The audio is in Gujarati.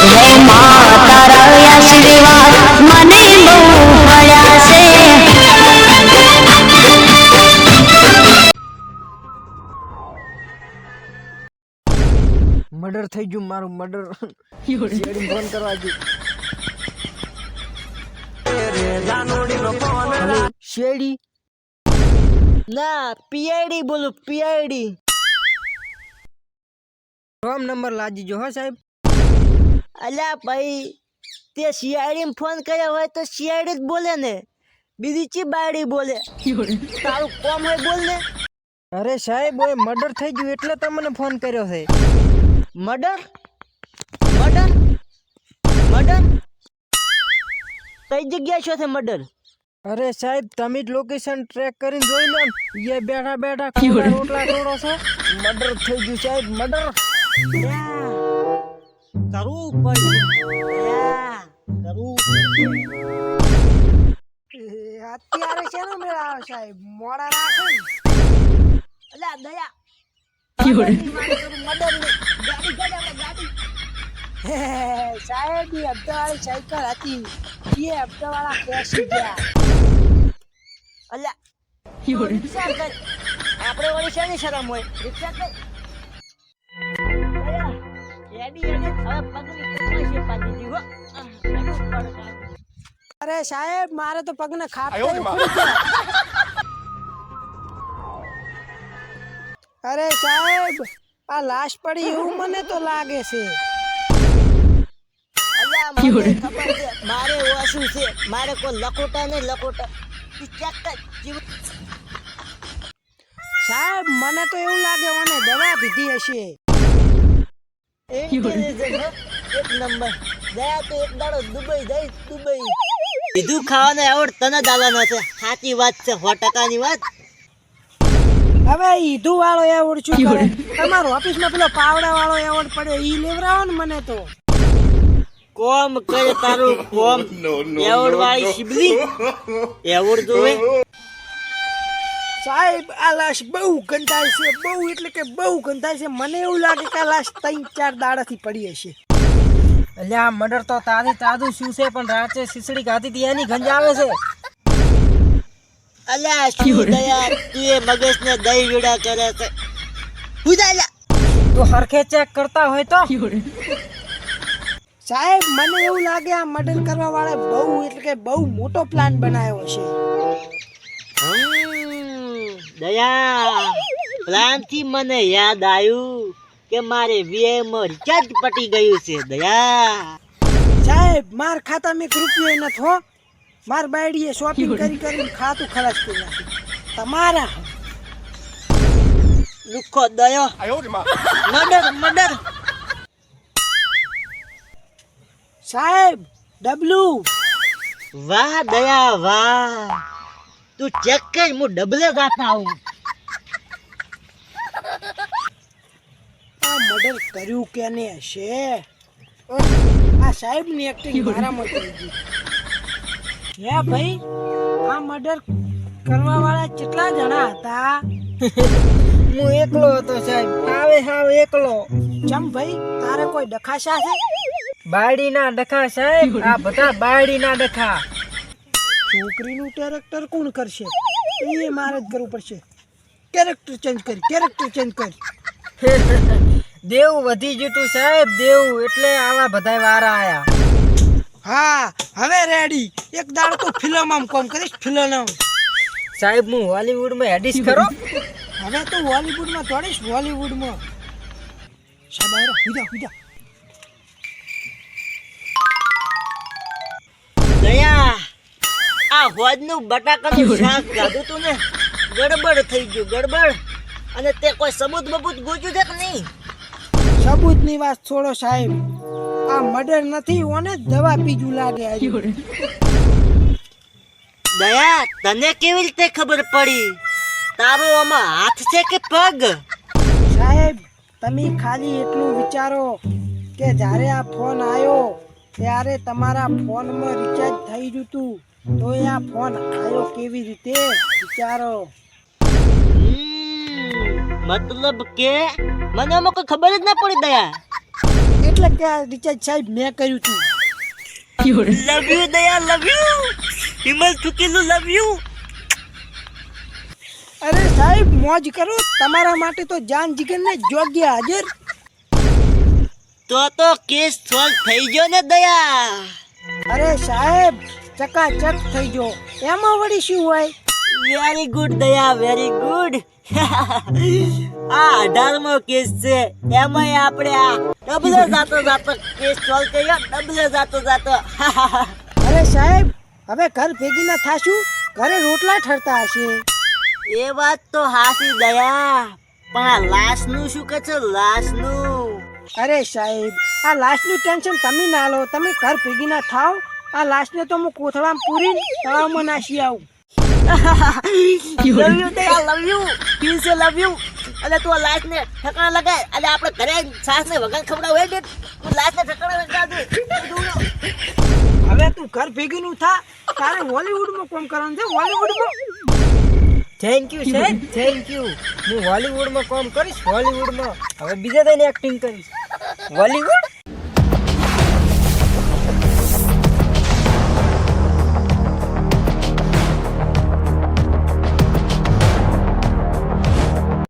હે માં તારા આશીર્વાદ મને બહુ મળ્યા છે. મર્ડર થઈ ગયું મારું મર્ડર. શેડી ફોન કરવા ગયું. હેલો શેડી ના પીઆઈડી બોલો પીઆઈડી. રોંગ નંબર લાજી જો હો સાહેબ. અલ્યા ભાઈ તે સીઆઈડી માં ફોન કર્યો હોય તો સીઆઈડી જ બોલે ને, બીજી ચી બાયડી બોલે. તારું કોમ હોય બોલ ને. અરે સાહેબ ઓય મર્ડર થઈ ગયું એટલે તમને ફોન કર્યો છે. મર્ડર મર્ડર મર્ડર કઈ જગ્યા છો છે મર્ડર? અરે સાહેબ તમે જ લોકેશન ટ્રેક કરીને જોઈ લો ને, એ બેઠા બેઠા ખોડા રોટલા તોડો છો. મર્ડર થઈ ગયું સાહેબ મર્ડર. કરવું પડશે કરવું પડશે. અત્યારે છે ને મેળા સાહેબ મોડા રાખે ને. અલ્યા દયા સાહેબ એ હપ્તાવાળી સાયકલ હતી, એ હપ્તાવાળા બેસી ગયા. અલ્યા રિક્ષા કર, આપણે વળી શેની શરમ હોય? રિક્ષા કર. અરે સાહેબ મારે તો પગને ખાપતા ઉખડી ગયા. અરે સાહેબ આ લાશ પડી એવું મને તો લાગે છે. મારે ઓછું છે, મારે કોઈ લખોટા નહીં લખોટા. સાહેબ મને તો એવું લાગે મને દવા પીધી હશે. એક નંબર ગયા તો એક દાડો દુબઈ જઈશ દુબઈ. બીજું ખાવાનો એવોર્ડ તને જ આલવાનો છે. સાચી વાત છે 100%ની વાત. હવે ઈધું વાળો એવોર્ડ શું કરે? તમારો ઓફિસમાં પેલો પાવડા વાળો એવોર્ડ પડ્યો ઈ લેવરાવો ને મને તો. કોમ કરે તારું કોમ. એવોર્ડ વાળી શિબલી એવોર્ડ જોવે. સાહેબ આ લાશ બહુ ગંધાય છે, બહુ એટલે કે બહુ ગંધાય છે. મને એવું લાગે કે આ લાશ 3-4 દાડાથી પડી હશે. એટલે આ મર્ડર તો તાજી તાજું શું છે, પણ રાતે ખીચડી ખાધી હતી એની ગંજ આવે છે. અલ્યા શું દયા તું એ મગજને દહીં વેડા કરે છે. ઉજાલા તો હરખે ચેક કરતા હોય તો. સાહેબ મને એવું લાગે આ મર્ડર કરવા વાળા બહુ એટલે કે બહુ મોટો પ્લાન બનાવ્યો છે. દયા પ્લાન થી મને યાદ આવ્યું કે મારે વીઆઈ માં રિચાર્જ પટી ગયું છે. દયા સાહેબ માર ખાતા મેં રૂપિયો નથી હો. માર બાયડીએ શોપિંગ કરી કરીને ખાતું ખલાસ કરી નાખ્યું. તમારા લુખો દયો મર્ડર મર્ડર. સાહેબ ડબલું. વાહ દયા વાહ, તું ચેક કર હું ડબલે ગાતા આવું. આ મર્ડર કર્યું કેને હશે? આ સાહેબ ની એક્ટિંગ મારામાં થઈ ગઈ. હે ભાઈ આ મર્ડર કરવા વાળા કેટલા જણા હતા? હું એકલો હતો સાહેબ. હાવ એકલો. ચમ ભાઈ તારે કોઈ ડખાશા છે? બાયડી ના ડખા સાહેબ, આ બધા બાયડી ના ડખા. છોકરીનું કેરેક્ટર કોણ કરશે? એ મારે જ કરવું પડશે. કેરેક્ટર ચેન્જ કર. દેવું વધી જતું સાહેબ દેવું, એટલે આવા બધા વારા આયા. હા હવે રેડી. એક દાડો તો ફિલ્મ આમ કોમ કરીશ ફિલ્મ. સાહેબ હું હોલીવુડમાં હેડીશ ખરો. હવે તો હોલીવુડમાં થોડીશ હોલીવુડમાં. સાહેબ આરો હુજા. દયા આ હોજનું બટાકાનું શાક ખાધું તું ને, ગડબડ થઈ ગયું ગડબડ. અને તે કોઈ સબૂત બબૂત ગોચ્યું છે કે નહીં? સબૂતની વાત છોડો સાહેબ, આ મર્ડર નથી ઓને દવા પીજું લાગે. દયા તને કેવી રીતે ખબર પડી? તારો આમાં હાથ છે કે પગ? સાહેબ તમે ખાલી એટલું વિચારો કે જ્યારે આ ફોન આવ્યો ત્યારે તમારા ફોનમાં રિચાર્જ થઈ ગયું હતું, તો આ ફોન આવ્યો કેવી રીતે વિચારો. મતલબ કે મને આમાં કોઈ ખબર જ ના પડી દયા. એટલે કે આ રિચાર્જ સાહેબ મેં કર્યું હતું. લવ યુ દયા, લવ યુ. હિમલ ચૂકેલું love you. અરે સાહેબ મોજ કરો, તમારા માટે તો જાન જીગર ને જોગ્ય હાજર. તો કેસ સોલ્વ થઈ ગયો ને દયા. અરે સાહેબ ચકાચક થઈ ગયો, એમાં વળી શું હોય? વેરી ગુડ દયા, વેરી ગુડ. આ 18મો કેસ છે, એમાંય આપણે આ ડબલે જાતો કેસ સોલ્વ કર્યો, ડબલે જાતો. અરે સાહેબ હવે ઘર ભેગી ના થાશું, ઘરે રોટલા ઠરતા હશે. એ વાત તો હાસી દયા, પણ આ લાશનું શું કે છે? લાશનું અરે સાહેબ આ લાશનું ટેન્શન તમે ના લો, તમે ઘર ભેગી ના થાવ. આ લાશને તો હું કોથળામાં પૂરીને તળાવમાં નાસી આવું. લવ યુ દયા, લવ યુ. ફીલ સે લવ યુ. અને તું લાશને ઠકાણા લગાય, અને આપણે ઘરે સાસને વગર ખવડાવ હોય ને, તું લાશને ઠકાણા લગાડ દે. હવે તું ઘર ભેગી નું થા, તારે હોલીવુડમાં કામ કરવાનું છે. હોલીવુડમાં થેન્ક યુ સાહેબ, થેન્ક યુ. હું હોલીવુડમાં કામ કરીશ, હોલીવુડમાં. હવે બીજા દઈને એક્ટિંગ કરીશ. હોલીવુડ